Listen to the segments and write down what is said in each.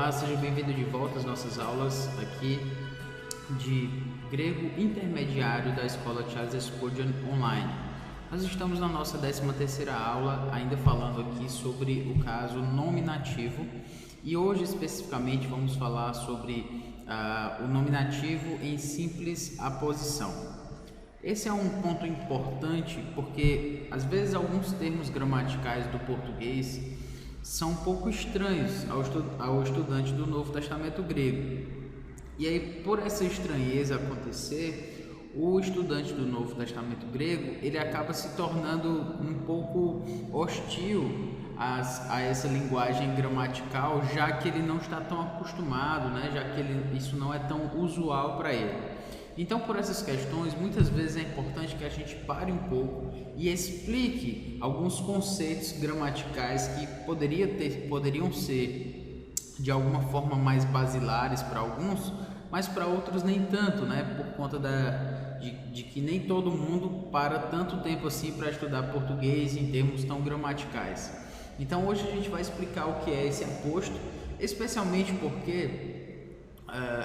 Olá, seja bem-vindo de volta às nossas aulas aqui de grego intermediário da Escola Charles Spurgeon Online. Nós estamos na nossa 13ª aula, ainda falando aqui sobre o caso nominativo, e hoje especificamente vamos falar sobre o nominativo em simples aposição. Esse é um ponto importante porque às vezes alguns termos gramaticais do português são um pouco estranhos ao estudante do Novo Testamento grego. E aí, por essa estranheza acontecer, o estudante do Novo Testamento grego, ele acaba se tornando um pouco hostil a essa linguagem gramatical, já que ele não está tão acostumado, né? Já que isso não é tão usual para ele. Então, por essas questões, muitas vezes é importante que a gente pare um pouco e explique alguns conceitos gramaticais que poderiam ser de alguma forma mais basilares para alguns, mas para outros nem tanto, né? Por conta de que nem todo mundo para tanto tempo assim para estudar português em termos tão gramaticais. Então, hoje a gente vai explicar o que é esse aposto, especialmente porque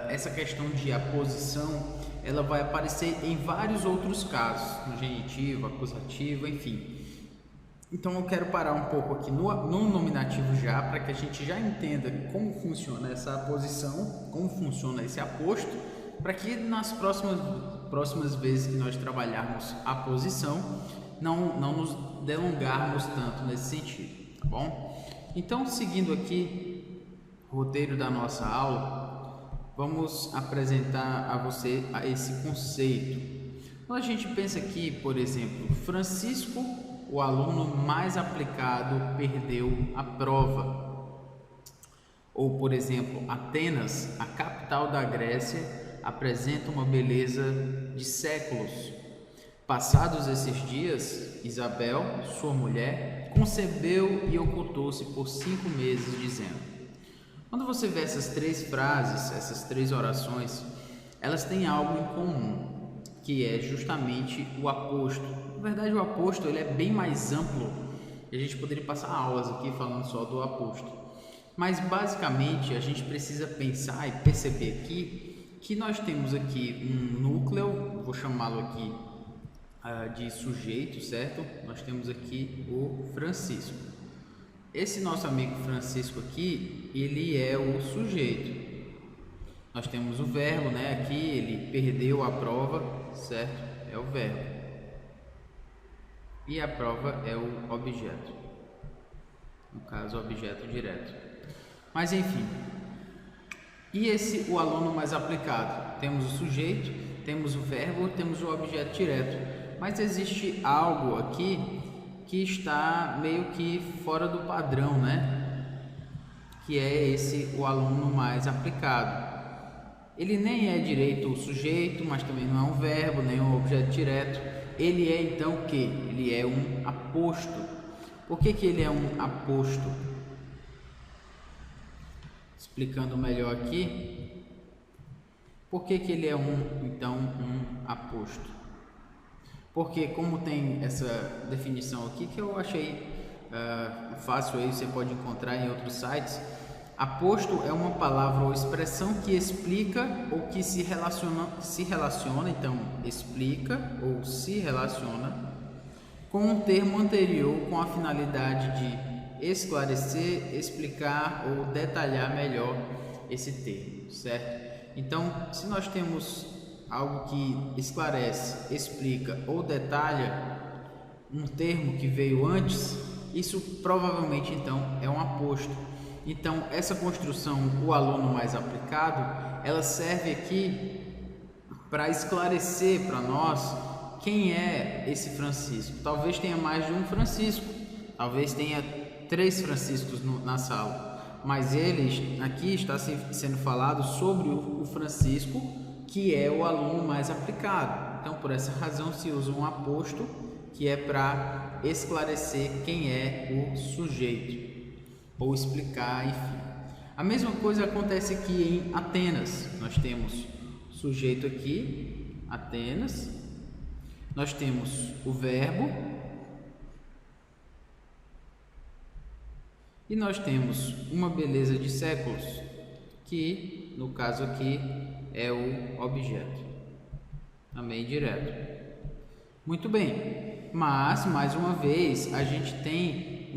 essa questão de aposição ela vai aparecer em vários outros casos, no genitivo, acusativo, enfim. Então eu quero parar um pouco aqui no nominativo já, para que a gente já entenda como funciona essa aposição, como funciona esse aposto, para que nas próximas vezes que nós trabalharmos a posição, não nos delongarmos tanto nesse sentido, tá bom? Então, seguindo aqui o roteiro da nossa aula, vamos apresentar a você esse conceito. Quando a gente pensa aqui, por exemplo, Francisco, o aluno mais aplicado, perdeu a prova. Ou, por exemplo, Atenas, a capital da Grécia, apresenta uma beleza de séculos. Passados esses dias, Isabel, sua mulher, concebeu e ocultou-se por 5 meses, dizendo. Quando você vê essas 3 frases, essas 3 orações, elas têm algo em comum, que é justamente o aposto. Na verdade, o aposto ele é bem mais amplo, e a gente poderia passar aulas aqui falando só do aposto. Mas, basicamente, a gente precisa pensar e perceber aqui que nós temos aqui um núcleo, vou chamá-lo aqui de sujeito, certo? Nós temos aqui o Francisco. Esse nosso amigo Francisco aqui, ele é o sujeito. Nós temos o verbo, né? Aqui ele perdeu a prova, certo? É o verbo. E a prova é o objeto. No caso, o objeto direto. Mas enfim. E o aluno mais aplicado? Temos o sujeito, temos o verbo, temos o objeto direto. Mas existe algo aqui que está meio que fora do padrão, né? Que é o aluno mais aplicado. Ele nem é direito o sujeito, mas também não é um verbo, nem um objeto direto. Ele é então o quê? Ele é um aposto. Por que ele é um aposto? Explicando melhor aqui. Por que ele é um aposto? Porque como tem essa definição aqui que eu achei fácil aí, você pode encontrar em outros sites, aposto é uma palavra ou expressão que explica ou que se relaciona, então explica ou se relaciona com um termo anterior com a finalidade de esclarecer, explicar ou detalhar melhor esse termo, certo? Então, se nós temos algo que esclarece, explica ou detalha um termo que veio antes, isso provavelmente então é um aposto. Então essa construção, o aluno mais aplicado, ela serve aqui para esclarecer para nós quem é esse Francisco. Talvez tenha mais de um Francisco, talvez tenha 3 Franciscos na sala, mas aqui está sendo falado sobre o Francisco, que é o aluno mais aplicado. Então, por essa razão, se usa um aposto, que é para esclarecer quem é o sujeito, ou explicar, enfim. A mesma coisa acontece aqui em Atenas. Nós temos sujeito aqui, Atenas. Nós temos o verbo. E nós temos uma beleza de séculos. que no caso aqui é o objeto, também direto. Muito bem, mas mais uma vez a gente tem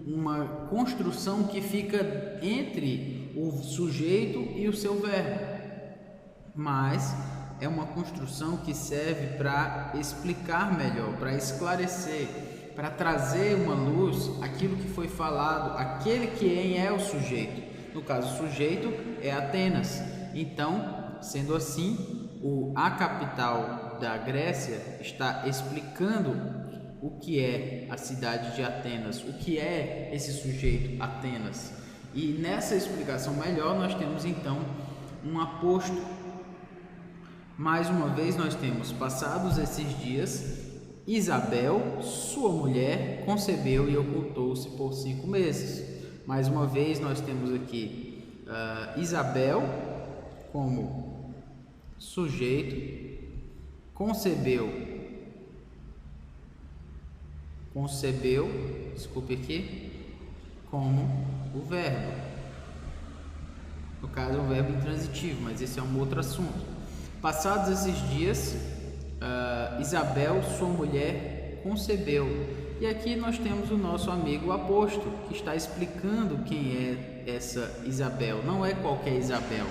uma construção que fica entre o sujeito e o seu verbo, mas é uma construção que serve para explicar melhor, para esclarecer, para trazer uma luz aquilo que foi falado, aquele que é o sujeito. No caso, o sujeito é Atenas. Então, sendo assim, a capital da Grécia está explicando o que é a cidade de Atenas, o que é esse sujeito Atenas. E nessa explicação melhor nós temos então um aposto. Mais uma vez nós temos: passados esses dias, Isabel, sua mulher, concebeu e ocultou-se por 5 meses. Mais uma vez nós temos aqui Isabel como sujeito, concebeu, desculpe aqui, como o verbo. No caso é um verbo intransitivo, mas esse é um outro assunto. Passados esses dias, Isabel, sua mulher, concebeu. E aqui nós temos o nosso amigo Aposto, que está explicando quem é essa Isabel. Não é qualquer Isabel.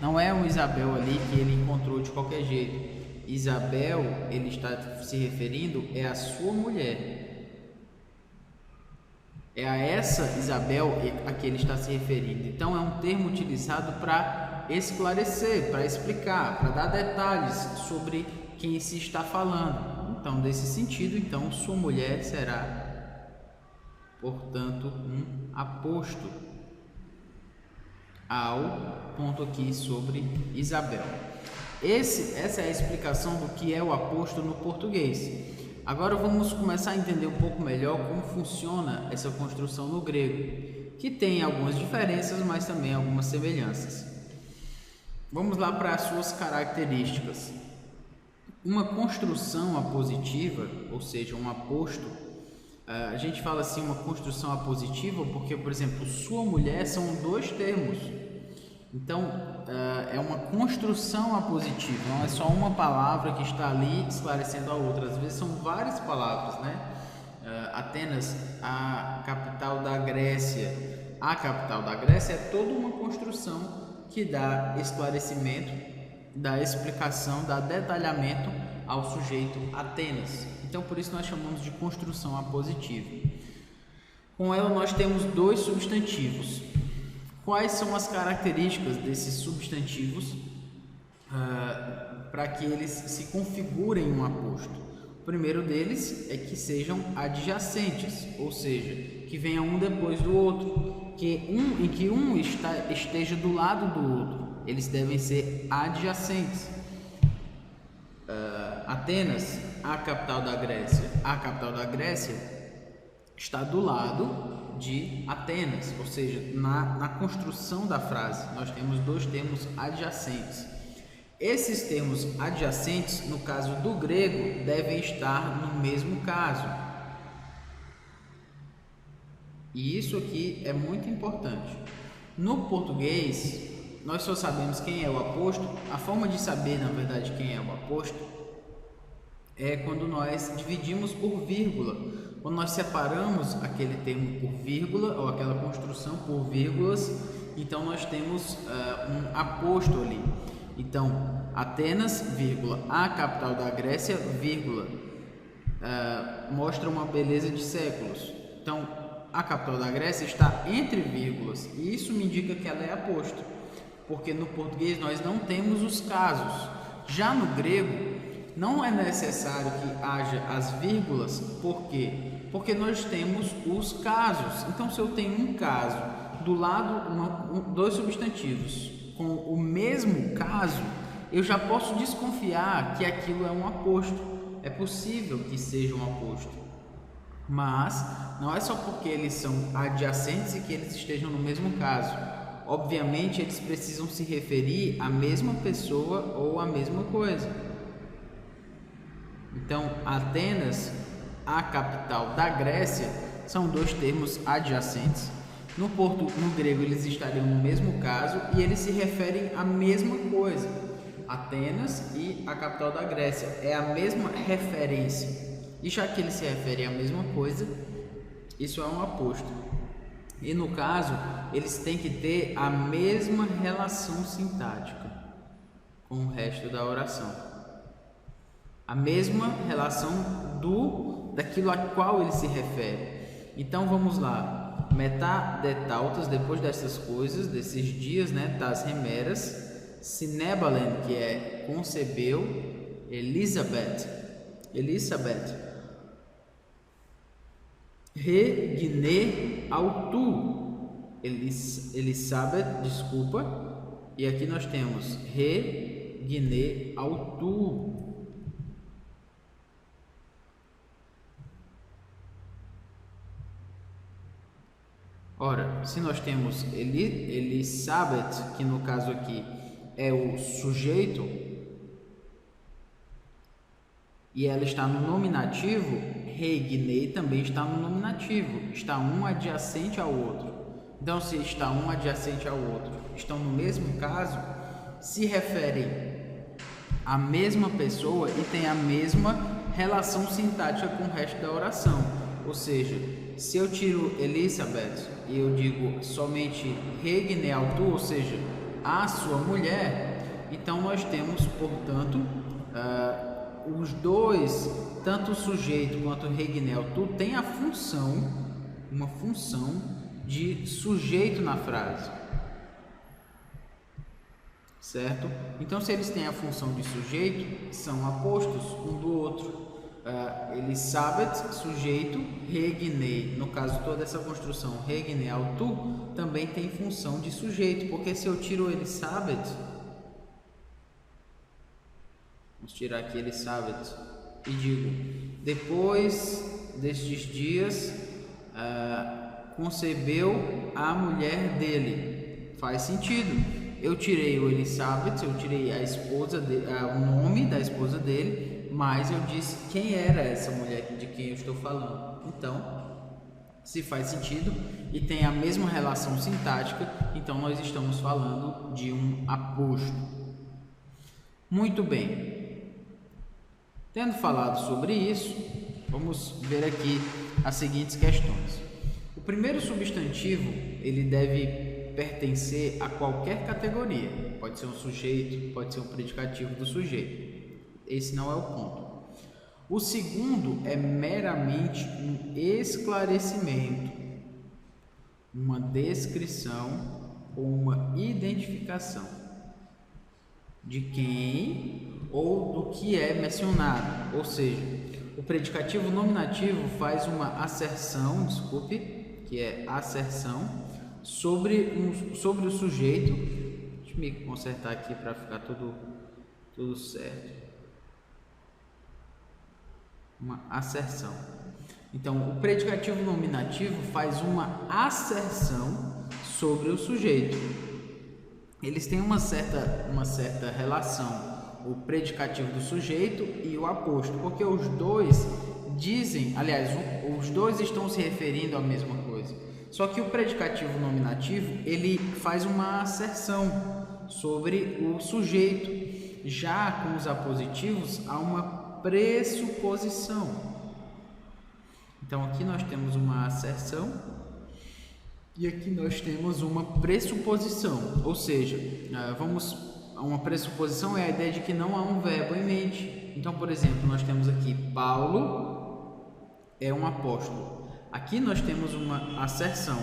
Não é um Isabel ali que ele encontrou de qualquer jeito. Isabel, ele está se referindo, é a sua mulher. É a essa Isabel a que ele está se referindo. Então é um termo utilizado para esclarecer, para explicar, para dar detalhes sobre quem se está falando. Então, nesse sentido, então, sua mulher será, portanto, um aposto. Ao ponto aqui sobre Isabel. Essa é a explicação do que é o aposto no português. Agora vamos começar a entender um pouco melhor como funciona essa construção no grego, que tem algumas diferenças, mas também algumas semelhanças. Vamos lá para as suas características. Uma construção apositiva, ou seja, um aposto, a gente fala assim, uma construção apositiva, porque, por exemplo, sua mulher são 2 termos. Então, é uma construção apositiva, não é só uma palavra que está ali esclarecendo a outra. Às vezes são várias palavras, né? Atenas, a capital da Grécia. A capital da Grécia é toda uma construção que dá esclarecimento, dá explicação, dá detalhamento ao sujeito Atenas. Então, por isso nós chamamos de construção apositiva. Com ela nós temos 2 substantivos. Quais são as características desses substantivos para que eles se configurem em um aposto? O primeiro deles é que sejam adjacentes, ou seja, que venha um depois do outro, em que um esteja do lado do outro. Eles devem ser adjacentes. Atenas, a capital da Grécia. A capital da Grécia está do lado de Atenas, ou seja, na construção da frase nós temos 2 termos adjacentes. Esses termos adjacentes, no caso do grego, devem estar no mesmo caso. E isso aqui é muito importante. No português, nós só sabemos quem é o aposto. A forma de saber, na verdade, quem é o aposto é quando nós dividimos por vírgula. Quando nós separamos aquele termo por vírgula, ou aquela construção por vírgulas, então nós temos um aposto ali. Então, Atenas, vírgula, a capital da Grécia, vírgula, mostra uma beleza de séculos. Então, a capital da Grécia está entre vírgulas, e isso me indica que ela é aposto, porque no português nós não temos os casos. Já no grego, não é necessário que haja as vírgulas. Por quê? Porque nós temos os casos. Então, se eu tenho um caso do lado, 2 substantivos com o mesmo caso, eu já posso desconfiar que aquilo é um aposto. É possível que seja um aposto, mas não é só porque eles são adjacentes e que eles estejam no mesmo caso. Obviamente, eles precisam se referir à mesma pessoa ou à mesma coisa. Então, Atenas, a capital da Grécia, são 2 termos adjacentes. No grego eles estariam no mesmo caso e eles se referem à mesma coisa. Atenas e a capital da Grécia é a mesma referência. E já que eles se referem à mesma coisa, isso é um aposto. E no caso, eles têm que ter a mesma relação sintática com o resto da oração. A mesma relação daquilo a qual ele se refere. Então vamos lá. Metá detautas, depois dessas coisas, desses dias, né, das remeras, Sinebalen, que é concebeu, Elizabeth, Regine autu, Elizabeth, desculpa, e aqui nós temos Regine autu. Ora, se nós temos Elizabeth, que no caso aqui é o sujeito, e ela está no nominativo, Regnei também está no nominativo, está um adjacente ao outro. Então, se está um adjacente ao outro, estão no mesmo caso, se referem à mesma pessoa e tem a mesma relação sintática com o resto da oração. Ou seja, se eu tiro Elizabeth e eu digo somente Regne autu, ou seja, a sua mulher, então nós temos, portanto, os dois, tanto o sujeito quanto o Regne autu, tem a função, uma função de sujeito na frase, certo? Então, se eles têm a função de sujeito, são apostos um do outro. Elizabeth, sujeito, Regnei, no caso toda essa construção Regne autu também tem função de sujeito, porque se eu tiro Elizabeth, vamos tirar aqui Elizabeth e digo, depois destes dias concebeu a mulher dele, faz sentido. Eu tirei o Elizabeth, eu tirei a esposa dele, o nome da esposa dele, mas eu disse quem era essa mulher de quem eu estou falando. Então, se faz sentido e tem a mesma relação sintática, então nós estamos falando de um aposto. Muito bem. Tendo falado sobre isso, vamos ver aqui as seguintes questões. O primeiro substantivo, ele deve pertencer a qualquer categoria. Pode ser um sujeito, pode ser um predicativo do sujeito. Esse não é o ponto. O segundo é meramente um esclarecimento, uma descrição ou uma identificação de quem ou do que é mencionado. Ou seja, o predicativo nominativo faz uma asserção, que é asserção, sobre o sujeito. Deixa eu me consertar aqui para ficar tudo certo. Uma asserção. Então, o predicativo nominativo faz uma asserção sobre o sujeito. Eles têm uma certa relação, o predicativo do sujeito e o aposto, porque os dois dizem, aliás, os dois estão se referindo à mesma coisa. Só que o predicativo nominativo, ele faz uma asserção sobre o sujeito. Já com os apositivos, há uma pressuposição. Então, aqui nós temos uma asserção e aqui nós temos uma pressuposição. Ou seja, uma pressuposição é a ideia de que não há um verbo em mente. Então, por exemplo, nós temos aqui Paulo é um apóstolo. Aqui nós temos uma asserção.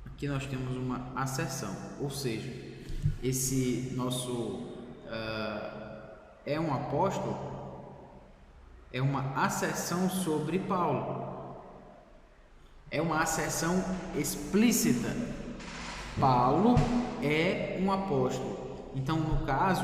Aqui nós temos uma asserção, ou seja, esse nosso é um apóstolo é uma asserção sobre Paulo. É uma asserção explícita. Paulo é um apóstolo. Então, no caso,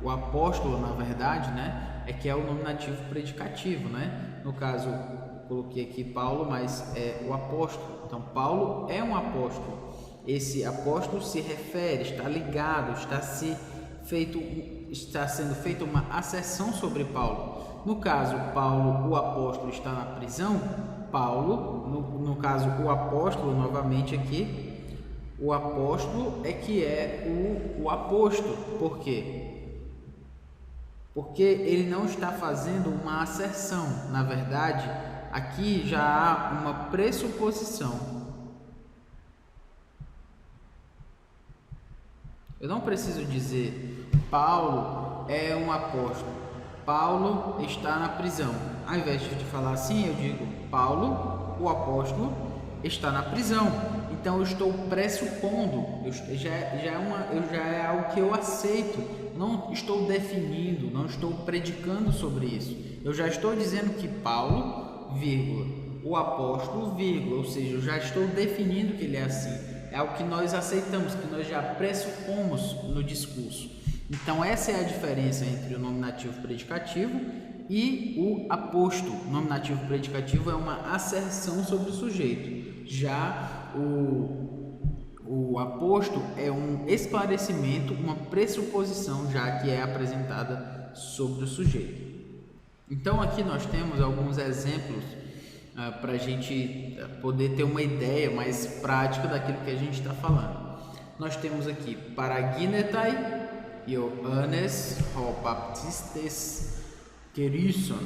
o apóstolo, na verdade, né, é que é o nominativo predicativo, né? No caso, eu coloquei aqui Paulo, mas é o apóstolo. Então, Paulo é um apóstolo. Esse apóstolo se refere, está ligado, está sendo feita uma asserção sobre Paulo. No caso, Paulo, o apóstolo, está na prisão. Paulo, no caso, o apóstolo, novamente aqui, o apóstolo é que é o apóstolo. Por quê? Porque ele não está fazendo uma asserção. Na verdade, aqui já há uma pressuposição. Eu não preciso dizer Paulo é um apóstolo, Paulo está na prisão. Ao invés de falar assim, eu digo Paulo, o apóstolo, está na prisão. Então eu estou pressupondo, já é algo que eu aceito. Não estou definindo, não estou predicando sobre isso. Eu já estou dizendo que Paulo, vírgula, o apóstolo, vírgula, ou seja, eu já estou definindo que ele é assim. É algo que nós aceitamos, que nós já pressupomos no discurso. Então essa é a diferença entre o nominativo predicativo e o aposto. O nominativo predicativo é uma asserção sobre o sujeito. Já o aposto é um esclarecimento, uma pressuposição já que é apresentada sobre o sujeito. Então aqui nós temos alguns exemplos para a gente poder ter uma ideia mais prática daquilo que a gente está falando. Nós temos aqui Paraginetai, Ioannes ho baptistes kerisson.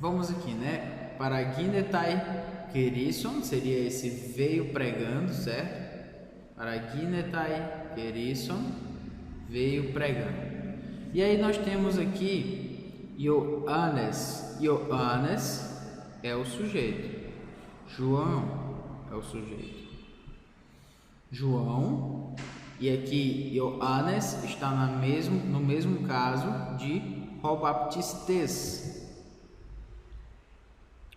Vamos aqui, né? Paraginetai kerisson seria esse veio pregando, certo? Paraginetai kerisson, veio pregando. E aí nós temos aqui Ioannes. Ioannes é o sujeito, João é o sujeito. João, e aqui Ioannes está no mesmo caso de ho baptistes.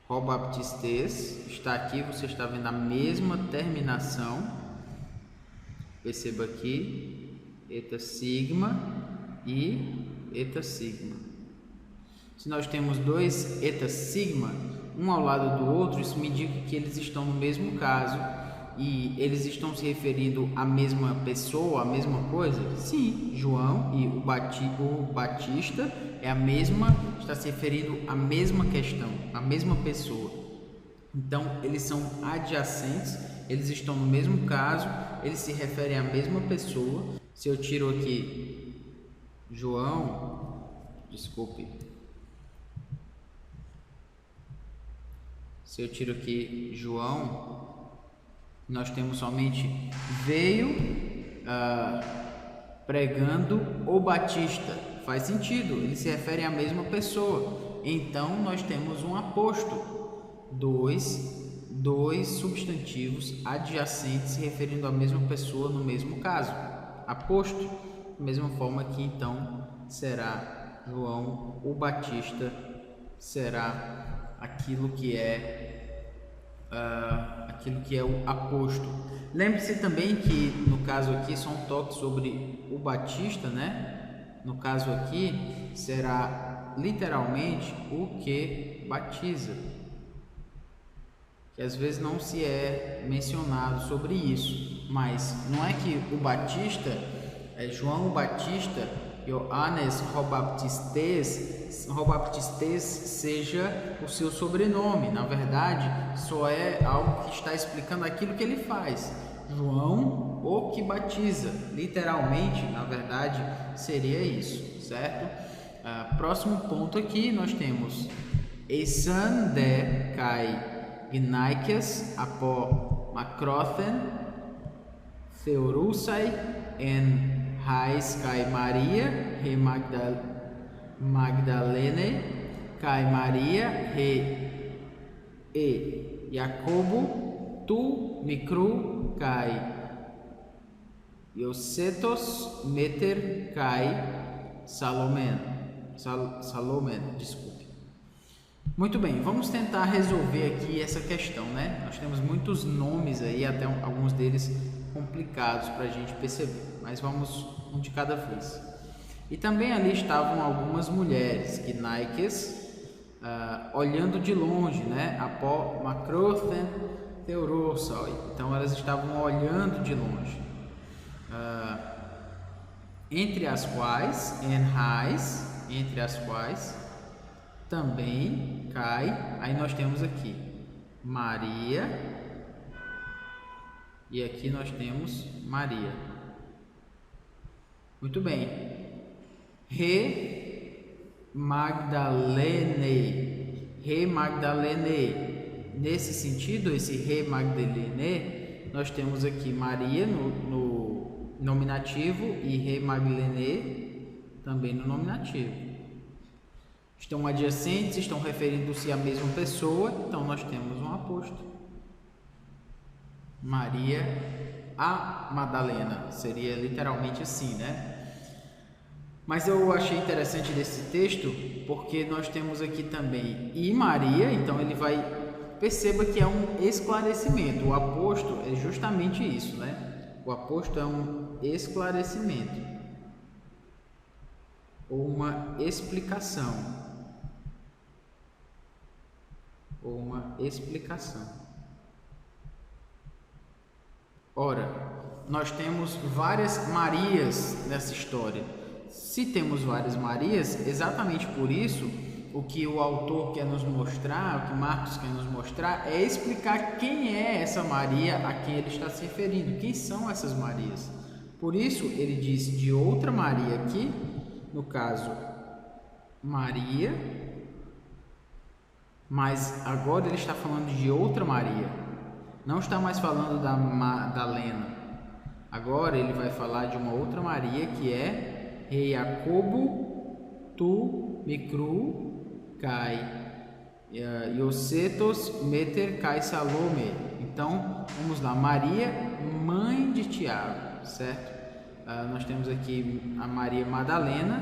Ho baptistes está aqui, você está vendo a mesma terminação. Perceba aqui, eta sigma e eta sigma. Se nós temos dois eta sigma, um ao lado do outro, isso me indica que eles estão no mesmo caso e eles estão se referindo à mesma pessoa, à mesma coisa? Sim, João e o Batista é a mesma, está se referindo à mesma questão, à mesma pessoa. Então, eles são adjacentes, eles estão no mesmo caso, eles se referem à mesma pessoa. Se eu tiro aqui João, desculpe, se eu tiro aqui João, nós temos somente veio pregando o Batista. Faz sentido, eles se referem à mesma pessoa. Então nós temos um apóstolo, dois substantivos adjacentes se referindo à mesma pessoa no mesmo caso. Apóstolo, da mesma forma que então será João o Batista, será aquilo que é o apóstolo. Lembre-se também que no caso aqui só um toque sobre o Batista, né? No caso aqui será literalmente o que batiza, que às vezes não se é mencionado sobre isso, mas não é que o Batista é João o Batista, Ioannes ho baptistes seja o seu sobrenome. Na verdade, só é algo que está explicando aquilo que ele faz. João, o que batiza. Literalmente, na verdade, seria isso, certo? Próximo ponto aqui, nós temos Eisan de kai gnaikes apo macrothen theorusai en Hais kai Maria re Magdalene kai Maria re e Jacobo tu micru kai Iosetos meter kai Salomen, desculpe. Muito bem, vamos tentar resolver aqui essa questão, né? Nós temos muitos nomes aí, até alguns deles complicados para a gente perceber, mas vamos um de cada vez. E também ali estavam algumas mulheres, gnaikes, olhando de longe, né? Apó macrothen theorosoi. Então elas estavam olhando de longe, entre as quais também cai. Aí nós temos aqui Maria e aqui nós temos Maria. Muito bem. Re Magdalene. Re Magdalene. Nesse sentido, esse Re Magdalene, nós temos aqui Maria no nominativo e Re Magdalene também no nominativo. Estão adjacentes, estão referindo-se à mesma pessoa, então nós temos um aposto. Maria a Madalena, seria literalmente assim, né? Mas eu achei interessante desse texto, porque nós temos aqui também e Maria, então ele vai, perceba que é um esclarecimento, o aposto é justamente isso, né? O aposto é um esclarecimento, ou uma explicação. Ora, nós temos várias Marias nessa história. Se temos várias Marias, exatamente por isso, o que o autor quer nos mostrar, o que Marcos quer nos mostrar, é explicar quem é essa Maria a quem ele está se referindo, quem são essas Marias. Por isso, ele diz de outra Maria aqui, no caso, Maria, mas agora ele está falando de outra Maria, não está mais falando da Madalena. Agora ele vai falar de uma outra Maria, que é Rei Jacobo, tu, Micru, Kai, Iosetos, Meter, Kai, Salome. Então, vamos lá, Maria, mãe de Tiago, certo? Nós temos aqui a Maria Madalena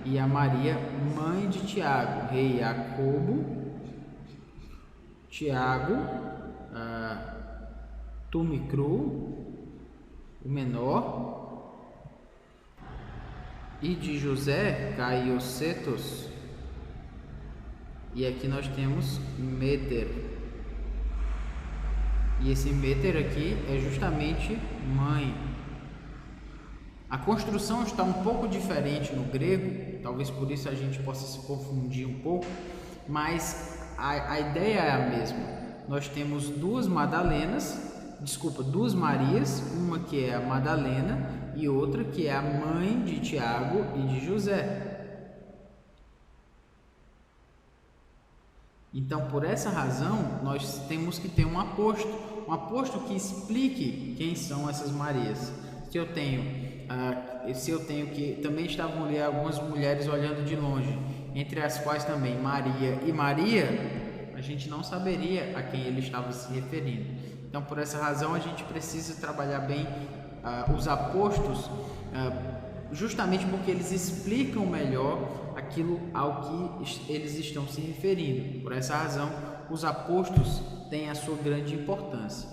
e a Maria, mãe de Tiago. Rei Jacobo, Tiago, tu, Micru, o menor, e de José, Caiocetos, e aqui nós temos Meter, e esse Meter aqui é justamente mãe. A construção está um pouco diferente no grego, talvez por isso a gente possa se confundir um pouco, mas a ideia é a mesma. Nós temos duas Marias, uma que é a Madalena e outra que é a mãe de Tiago e de José. Então, por essa razão, nós temos que ter um aposto que explique quem são essas Marias. Se eu tenho que também estavam ali algumas mulheres olhando de longe, entre as quais também Maria e Maria, a gente não saberia a quem ele estava se referindo. Então, por essa razão, a gente precisa trabalhar bem os apostos, justamente porque eles explicam melhor aquilo ao que eles estão se referindo. Por essa razão, os apostos têm a sua grande importância.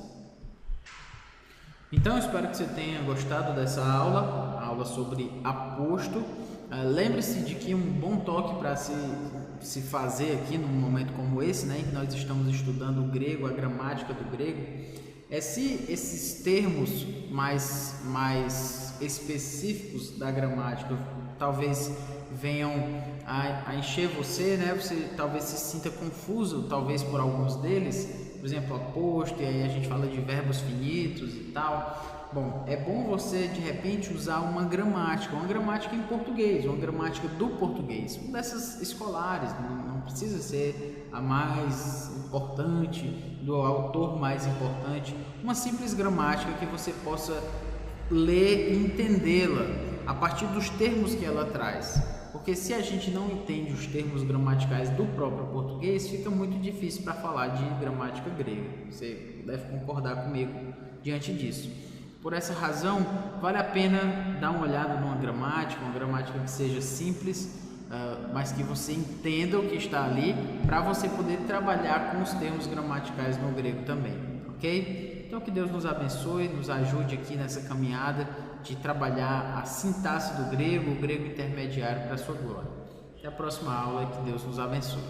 Então, eu espero que você tenha gostado dessa aula, a aula sobre aposto. Lembre-se de que um bom toque para se fazer aqui num momento como esse, né, em que nós estamos estudando o grego, a gramática do grego, é se esses termos mais específicos da gramática talvez venham a encher você, né? Você talvez se sinta confuso, talvez por alguns deles, por exemplo, aposto, e aí a gente fala de verbos finitos e tal. Bom, é bom você de repente usar uma gramática em português, uma gramática do português, uma dessas escolares, não precisa ser a mais importante, do autor mais importante, uma simples gramática que você possa ler e entendê-la a partir dos termos que ela traz. Porque se a gente não entende os termos gramaticais do próprio português, fica muito difícil para falar de gramática grega. Você deve concordar comigo diante disso. Por essa razão, vale a pena dar uma olhada numa gramática que seja simples, mas que você entenda o que está ali, para você poder trabalhar com os termos gramaticais no grego também, ok? Então que Deus nos abençoe, nos ajude aqui nessa caminhada de trabalhar a sintaxe do grego, o grego intermediário para a sua glória. Até a próxima aula e que Deus nos abençoe.